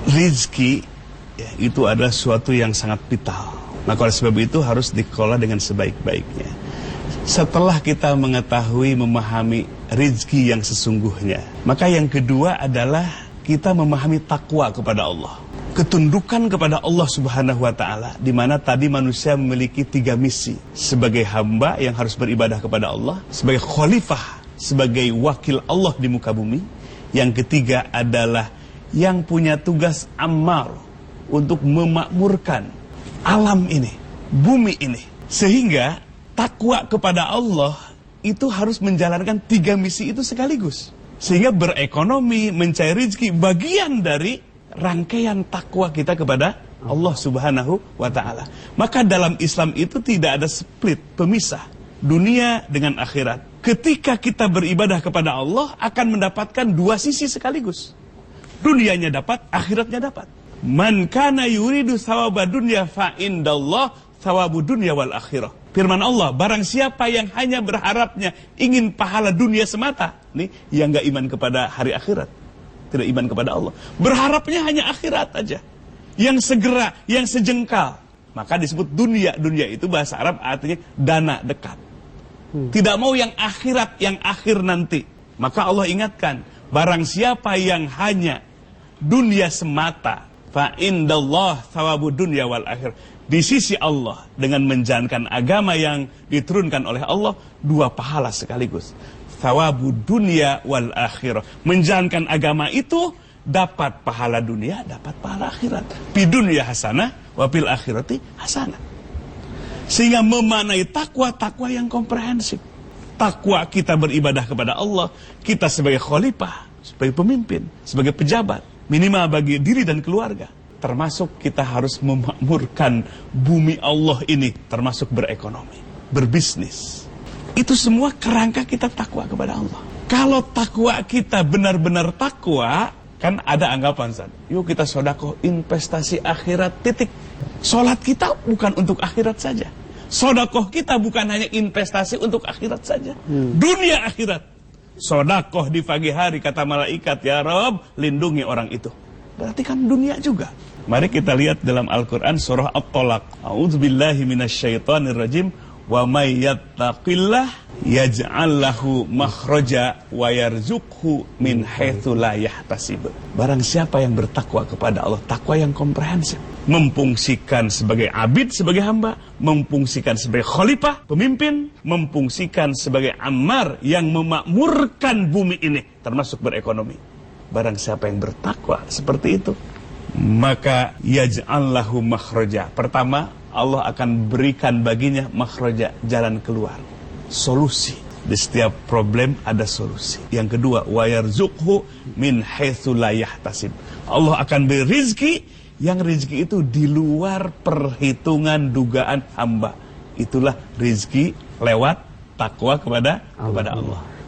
Rizki ya, itu adalah suatu yang sangat vital. Maka oleh sebab itu harus dikelola dengan sebaik-baiknya. Setelah kita mengetahui, memahami rizki yang sesungguhnya, maka yang kedua adalah kita memahami takwa kepada Allah, ketundukan kepada Allah Subhanahu wa ta'ala, di mana tadi manusia memiliki 3 misi. Sebagai hamba yang harus beribadah kepada Allah, sebagai khalifah, sebagai wakil Allah di muka bumi. Yang ketiga adalah yang punya tugas ammar untuk memakmurkan alam ini, bumi ini. Sehingga takwa kepada Allah itu harus menjalankan 3 misi itu sekaligus. Sehingga berekonomi, mencari rezeki, bagian dari rangkaian takwa kita kepada Allah Subhanahu wa ta'ala. Maka dalam Islam itu tidak ada split, pemisah dunia dengan akhirat. Ketika kita beribadah kepada Allah akan mendapatkan 2 sisi sekaligus. Dunianya dapat, akhiratnya dapat. Man kana yuridu thawaba dunya fa indallah thawabu dunya wal akhirah. Firman Allah, barang siapa yang hanya berharapnya ingin pahala dunia semata, nih yang enggak iman kepada hari akhirat, tidak iman kepada Allah, berharapnya hanya akhirat aja, yang segera, yang sejengkal, maka disebut dunia. Dunia itu bahasa Arab artinya dana dekat. Tidak mau yang akhirat, yang akhir nanti. Maka Allah ingatkan, barang siapa yang hanya dunia semata, fa indallah thawabu dunya wal akhir. Di sisi Allah, dengan menjalankan agama yang diturunkan oleh Allah, 2 pahala sekaligus. Thawabu dunya wal akhirah. Menjalankan agama itu dapat pahala dunia, dapat pahala akhirat. Fi dunya hasanah wa fil akhirati hasanah. Sehingga memaknai takwa yang komprehensif. Takwa kita beribadah kepada Allah, kita sebagai khalifah, sebagai pemimpin, sebagai pejabat, minimal bagi diri dan keluarga. Termasuk kita harus memakmurkan bumi Allah ini, termasuk berekonomi, berbisnis. Itu semua kerangka kita takwa kepada Allah. Kalau takwa kita benar-benar takwa, kan ada anggapan, Ustaz, yuk kita sedekah investasi akhirat, titik. Sholat kita bukan untuk akhirat saja. Sedekah kita bukan hanya investasi untuk akhirat saja. Dunia akhirat. Sedekah di pagi hari, kata malaikat, ya Rabb, lindungi orang itu. Berarti kan dunia juga. Mari kita lihat dalam Al-Quran surah At-Talaq. A'udzubillahi minasyaitonirrajim. Wa may yattaqillah yaj'al lahu makhraja wa yarzuqhu min haitsu la yahtasib. Barang siapa yang bertakwa kepada Allah, takwa yang komprehensif, memfungsikan sebagai abid, sebagai hamba, memfungsikan sebagai khalifah, pemimpin, memfungsikan sebagai ammar yang memakmurkan bumi ini, termasuk berekonomi. Barang siapa yang bertakwa seperti itu, maka yaj'al lahu makhraja. Pertama, Allah akan berikan baginya makhraja, jalan keluar, solusi. Di setiap problem ada solusi. Yang kedua, wa yarzuqhu min haitsu la yahtasib. Allah akan beri rizki, yang rizki itu di luar perhitungan dugaan hamba. Itulah rizki lewat takwa kepada Allah.